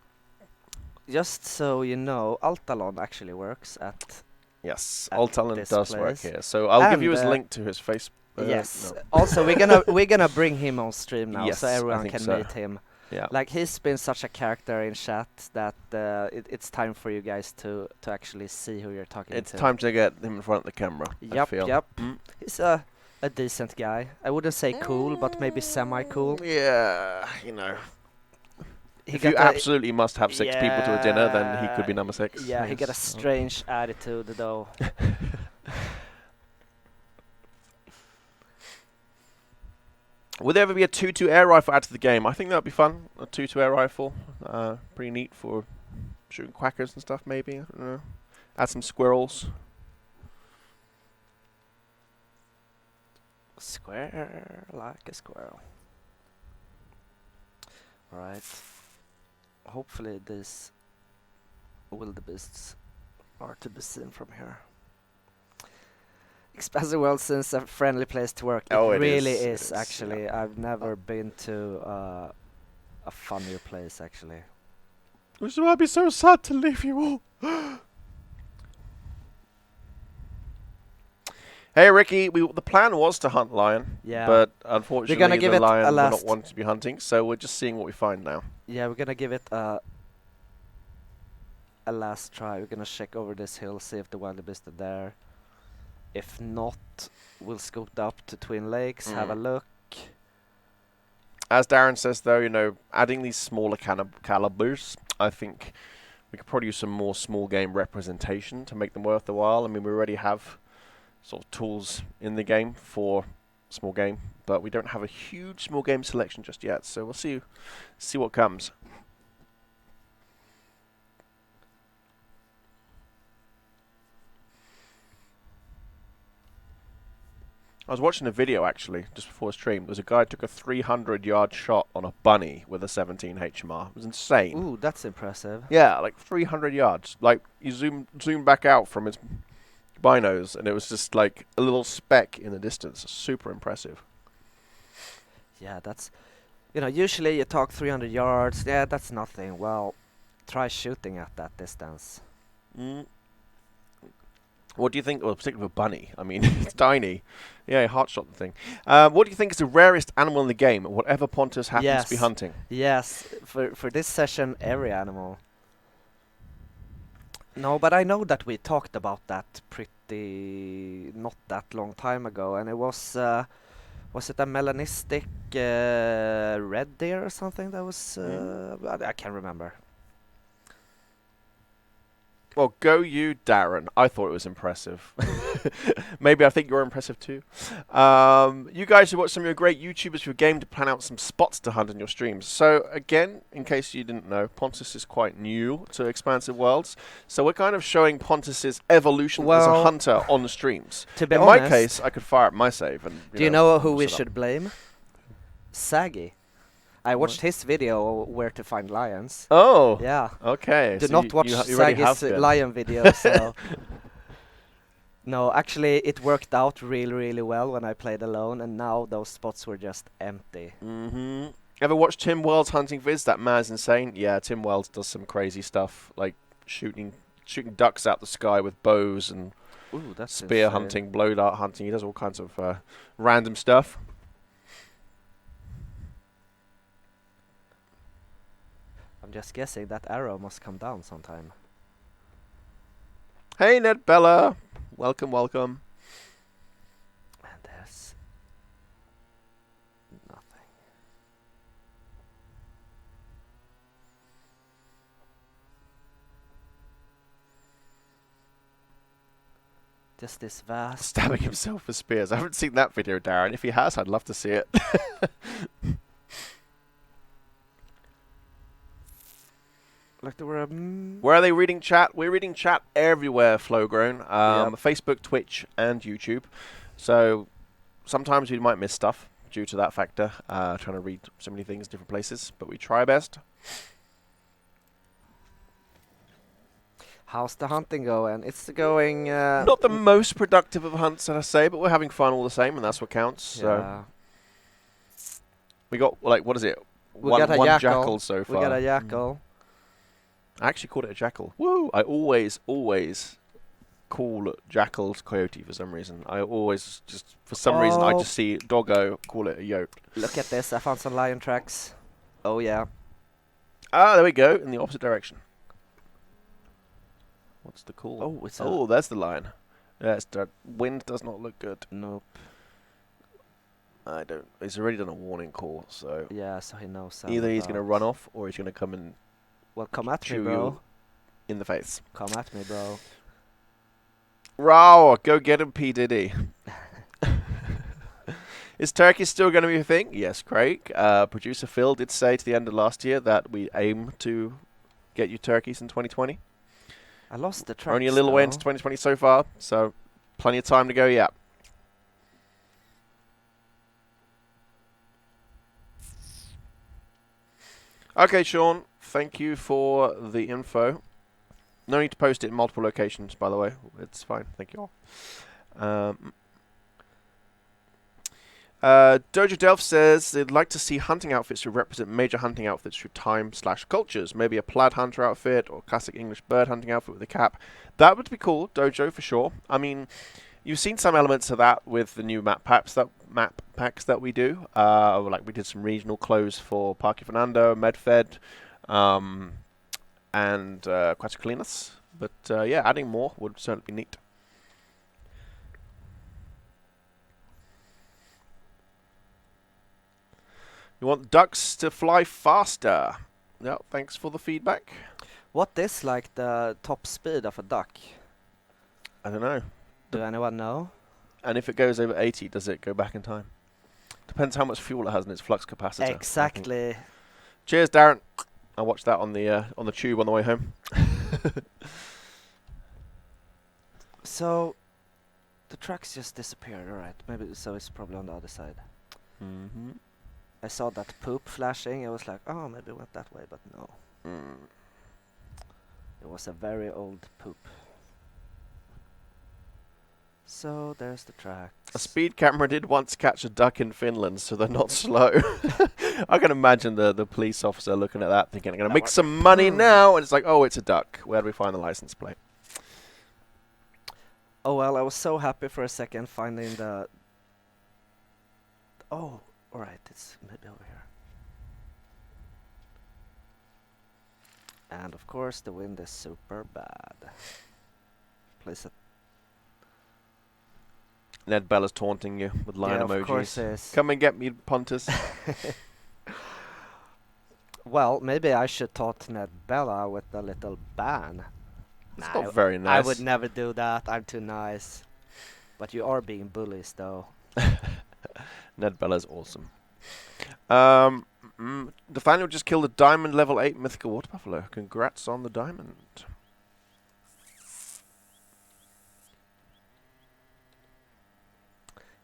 Just so you know, Altalon actually works at... Yes, Altalon does work place. here. So I'll give you his link to his Facebook. Yes. No. Also, we're gonna bring him on stream now, Yes, so everyone I think can so. meet him. Yeah. Like, he's been such a character in chat that it's time for you guys to actually see who you're talking It's to. time to get him in front of the camera. I Yep, feel. yep. Mm. He's a decent guy. I wouldn't say cool, but maybe semi-cool. Yeah, you know. He If you got a- absolutely must have 6 people to a dinner, then he could be number 6. Yeah, he got a Yes. strange attitude though. Would there ever be a 2-2 air rifle added to the game? I think that would be fun. A 2-2 air rifle. Pretty neat for shooting quackers and stuff, maybe. I don't know. Add some squirrels. Square like a squirrel. Alright. Hopefully these wildebeests are to be seen from here. Expensive world since a friendly place to work. Oh, it really it is is, actually. yeah. I've never been to a funnier place actually. Which is why I'd be so sad to leave you all. Hey Ricky, the plan was to hunt lion, Yeah. but unfortunately We're gonna give the it a lion will not last- want to be hunting, so we're just seeing what we find now. Yeah, we're gonna give it a last try. We're gonna check over this hill, see if the wildebeest are there. If not, we'll scoot up to Twin Lakes, have a look. As Darren says, though, you know, adding these smaller calibers, I think we could probably use some more small game representation to make them worth the while. I mean, we already have sort of tools in the game for small game, but we don't have a huge small game selection just yet. So we'll see what comes. I was watching a video actually just before stream. There's a guy who took a 300-yard shot on a bunny with a 17 HMR. It was insane. Ooh, that's impressive. Yeah, like 300 yards. Like you zoom back out from his binos, and it was just like a little speck in the distance. Super impressive. Yeah, that's... You know, usually you talk 300 yards. Yeah, that's nothing. Well, try shooting at that distance. What do you think? Well, particularly with a bunny. I mean, it's tiny. Yeah, heart shot the thing. What do you think is the rarest animal in the game? Whatever Pontus happens to be hunting. Yes, for this session, every animal. No, but I know that we talked about that pretty not that long time ago, and it was it a melanistic red deer or something that was I can't remember. Well, go you, Darren. I thought it was impressive. Maybe I think you're impressive too. You guys should watch some of your great YouTubers for your game to plan out some spots to hunt in your streams. So again, in case you didn't know, Pontus is quite new to Expansive Worlds. So we're kind of showing Pontus's evolution as a hunter on the streams. To be in honest, my case, I could fire up my save. And do you know who we set up. should blame? Saggy. I watched his video where to find lions. Oh. Yeah. Okay. Do so not watch you already have Saggy's been. lion video. So. No, actually, it worked out really, really well when I played alone, and now those spots were just empty. Ever watched Tim Wells' hunting vids? That man's insane. Yeah, Tim Wells does some crazy stuff, like shooting ducks out the sky with bows and Ooh, that's spear insane. hunting, blow dart hunting. He does all kinds of random stuff. I'm just guessing that arrow must come down sometime. Hey, Ned Bella. Welcome, welcome. And there's nothing. Just this vast... Stabbing himself with spears. I haven't seen that video, Darren. If he has, I'd love to see it. Like there were Where are they reading chat? We're reading chat everywhere, Flowgrown. Facebook, Twitch, and YouTube. So sometimes we might miss stuff due to that factor. Trying to read so many things different places, but we try our best. How's the hunting going? It's going... Not the most productive of hunts, I say, but we're having fun all the same, and that's what counts. So we got, like, what is it? We got a one jackal so far. We got a jackal. I actually called it a jackal. Woo! I always call jackals coyote for some reason. I always just, for some reason, I just see doggo, call it a yote. Look at this. I found some lion tracks. Oh, yeah. Ah, there we go, in the opposite direction. What's the call? Oh, it's Oh, there's the line. Yeah, wind does not look good. Nope. I don't. He's already done a warning call, so Yeah, so he knows. either he's going to run off or he's going to come and Well, come at me, chew bro. you in the face. Come at me, bro. Row, go get him, P Diddy. Is turkey still going to be a thing? Yes, Craig. Producer Phil did say to the end of last year that we aim to get you turkeys in 2020. I lost the tracks. Only a little way into 2020 so far, so plenty of time to go yet. Okay, Sean, thank you for the info. No need to post it in multiple locations, by the way. It's fine. Thank you all. Doja Delph says they'd like to see hunting outfits to represent major hunting outfits through time/cultures. Maybe a plaid hunter outfit or classic English bird hunting outfit with a cap. That would be cool, Dojo, for sure. I mean, you've seen some elements of that with the new map packs that we do. Like we did some regional clothes for Parque Fernando, Medfed, and Quetzalcoatlus. But yeah, adding more would certainly be neat. You want ducks to fly faster. Yeah, thanks for the feedback. What is like the top speed of a duck? I don't know. Do anyone know? And if it goes over 80, does it go back in time? Depends how much fuel it has in its flux capacitor. Exactly. Cheers, Darren. I watched that on the tube on the way home. So, the tracks just disappeared. Alright, maybe so it's probably on the other side. Mm-hmm. I saw that poop flashing. I was like, oh, maybe it went that way, but no. It was a very old poop. So there's the tracks. A speed camera did once catch a duck in Finland, so they're not slow. I can imagine the police officer looking at that, thinking, I'm going to make some money now, and it's like, oh, it's a duck. Where do we find the license plate? Oh well, I was so happy for a second finding the... Oh, alright, it's maybe over here. And of course the wind is super bad. Place it. Ned Bella's taunting you with lion emojis. Of course is. Come and get me, Pontus. Well, maybe I should taunt Ned Bella with a little ban. It's not very nice. I would never do that. I'm too nice. But you are being bullies, though. Ned Bella's awesome. Nathaniel just killed a diamond level 8 mythical water buffalo. Congrats on the diamond.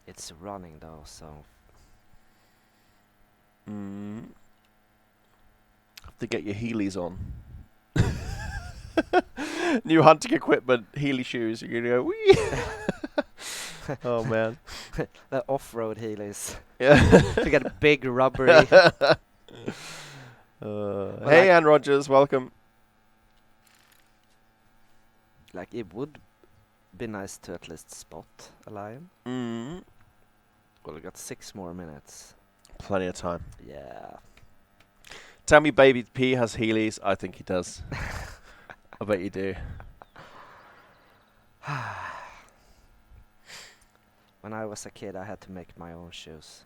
It's running, though, so... Have to get your Heelys on. New hunting equipment, Heely shoes. You're gonna go wee. Oh man. The off-road Heelys. Yeah. To get big rubbery. Hey, Ann Rogers, welcome. Like it would be nice to at least spot a lion. Well, we got 6 more minutes. Plenty of time. Yeah. Tell me Baby P has Heelys. I think he does. I bet you do. When I was a kid, I had to make my own shoes.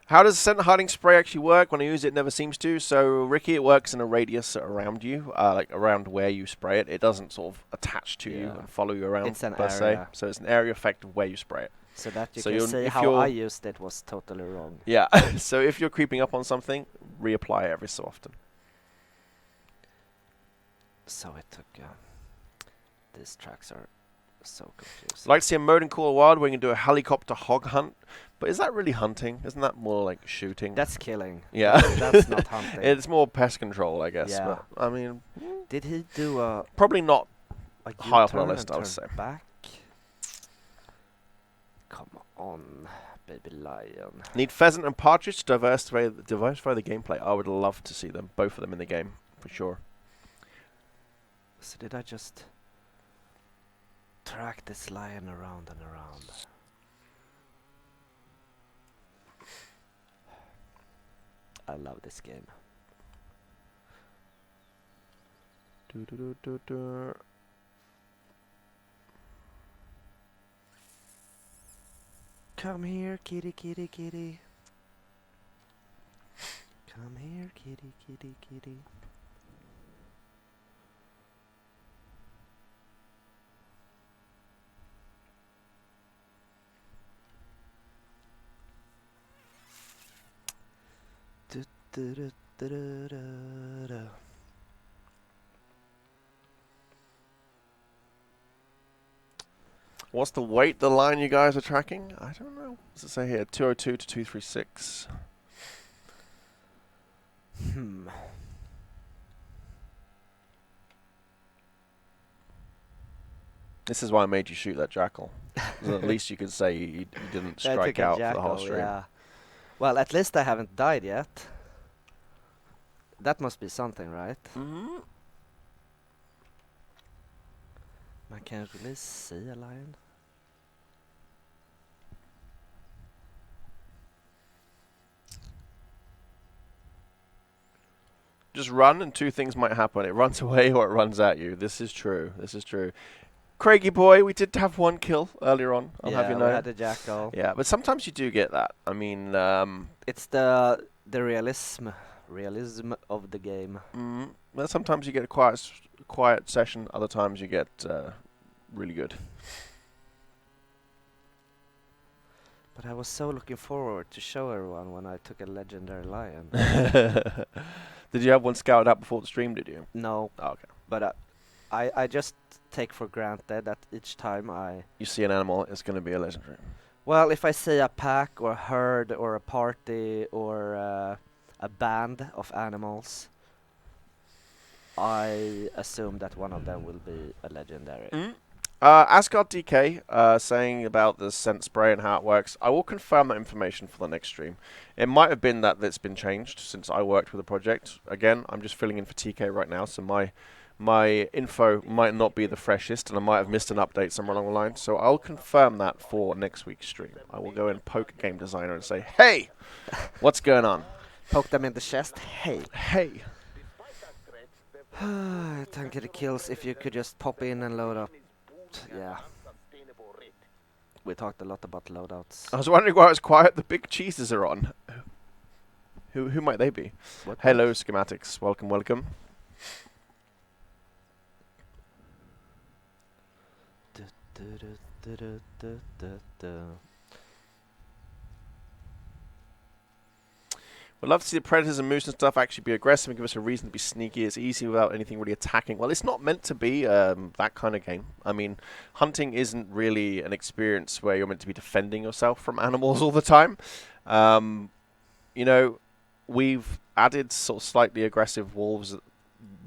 How does scent hiding spray actually work? When I use it, it never seems to. So, Ricky, it works in a radius around you, like around where you spray it. It doesn't sort of attach to you and follow you around, it's an per area. se. So it's an area effect of where you spray it. So that you So can see how I used it was totally wrong. Yeah. So if you're creeping up on something, reapply it every so often. So it took... these tracks are so confusing. I'd like to see a mode in Call of Wild where you can do a helicopter hog hunt. But is that really hunting? Isn't that more like shooting? That's killing. Yeah. That's not hunting. It's more pest control, I guess. Yeah. But, I mean... Did he do a... Probably not a high up on U-turn the list, and I would turn say. back? Come on, baby lion. Need pheasant and partridge to diversify the gameplay. I would love to see them, both of them in the game, for sure. So did I just track this lion around and around? I love this game. Come here, kitty, kitty, kitty. Come here, kitty, kitty, kitty. Du-du-du-du-du-du. What's the weight, the line you guys are tracking? I don't know. What does it say here? 202 to 236. This is why I made you shoot that jackal. So at least you could say you didn't I strike took a out for the whole jackal, stream. yeah. Well, at least I haven't died yet. That must be something, right? Mm-hmm. Man can't really see a lion. Just run and two things might happen. It runs away or it runs at you. This is true. This is true. Craigie boy, we did have one kill earlier on. I'll have you know. We had a jackal. Yeah, but sometimes you do get that. I mean, it's the realism of the game. Well, sometimes you get a quiet session. Other times you get really good. But I was so looking forward to show everyone when I took a legendary lion. Did you have one scouted out before the stream? Did you? No. Oh, okay. But I just take for granted that each time you see an animal, it's going to be a legendary. Well, if I see a pack or a herd or a party or a band of animals, I assume that one of them will be a legendary. Asgard DK saying about the scent spray and how it works. I will confirm that information for the next stream. It might have been that it's been changed since I worked with the project. Again, I'm just filling in for TK right now, so my info might not be the freshest, and I might have missed an update somewhere along the line. So I'll confirm that for next week's stream. I will go and poke a game designer and say, "Hey, what's going on?" Poke them in the chest. Hey. Hey. Tank the kills if you could just pop in and load up. Yeah. We talked a lot about loadouts. I was wondering why it was quiet. The big cheeses are on. Who might they be? What? Hello, schematics. Welcome, welcome. We'd love to see the predators and moose and stuff actually be aggressive and give us a reason to be sneaky. It's easy without anything really attacking. Well, it's not meant to be that kind of game. I mean, hunting isn't really an experience where you're meant to be defending yourself from animals all the time. You know, we've added sort of slightly aggressive wolves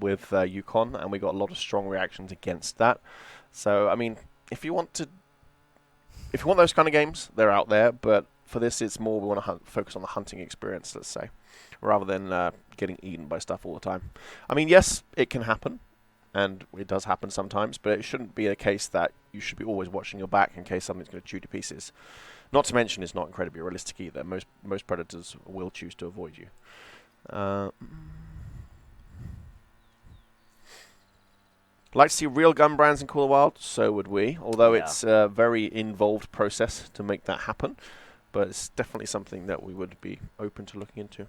with Yukon, and we got a lot of strong reactions against that. So, I mean, if you want those kind of games, they're out there, but for this, it's more we want to focus on the hunting experience, let's say, rather than getting eaten by stuff all the time. I mean, yes, it can happen, and it does happen sometimes, but it shouldn't be a case that you should be always watching your back in case something's going to chew to pieces. Not to mention, it's not incredibly realistic either. Most predators will choose to avoid you. Like to see real gun brands in Call of Wild, so would we. Although it's a very involved process to make that happen. But it's definitely something that we would be open to looking into.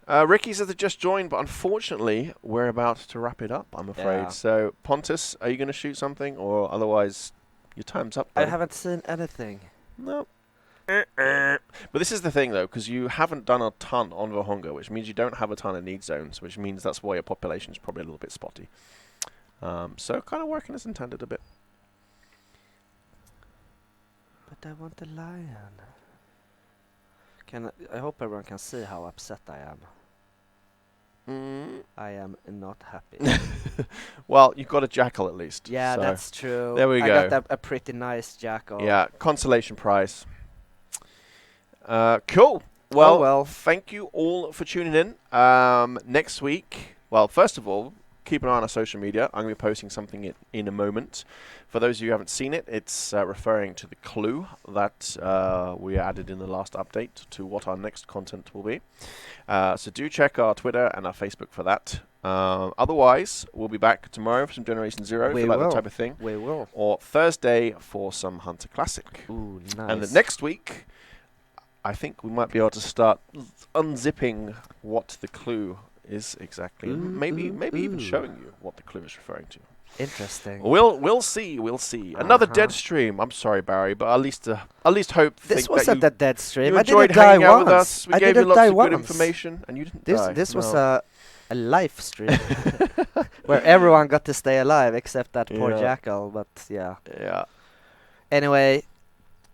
Ricky says they just joined, but unfortunately, we're about to wrap it up, I'm afraid. Yeah. So, Pontus, are you going to shoot something? Or otherwise, your time's up, buddy. I haven't seen anything. No. But this is the thing, though, because you haven't done a ton on Vahonga, which means you don't have a ton of need zones, which means that's why your population is probably a little bit spotty. So kind of working as intended a bit. But I want a lion. I hope everyone can see how upset I am. I am not happy. Well, you've got a jackal at least. Yeah, so that's true. There we go. I got a pretty nice jackal. Yeah, consolation prize. Cool. Well, well, thank you all for tuning in. Next week, well, first of all, keep an eye on our social media. I'm going to be posting something in a moment. For those of you who haven't seen it, it's referring to the clue that we added in the last update to what our next content will be. So do check our Twitter and our Facebook for that. Otherwise, we'll be back tomorrow for some Generation Zero, We for like will. that type of thing. We will. Or Thursday for some Hunter Classic. Ooh, nice. And the next week, I think we might be able to start unzipping what the clue is exactly. Ooh, And maybe even ooh. showing you what the clue is referring to. Interesting. We'll see. Another dead stream. I'm sorry, Barry, but at least hope. This think wasn't that a dead stream. you I enjoyed didn't die hanging out once. with us. We I gave didn't you lots die of once. good information, and you didn't die. This was No. a live stream where everyone got to stay alive except that poor Yeah. jackal. But yeah. Yeah. Anyway,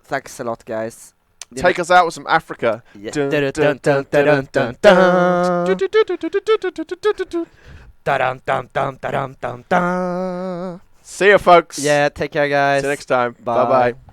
thanks a lot, guys. Take us out with some Africa. Yeah. Dun, Dun, dun, dun, dun, dun, dun, dun, dun, dun. dun. Dun, dun, dun, dun, dun, dun. See you, folks. Yeah, take care, guys. See you next time. Bye. Bye bye.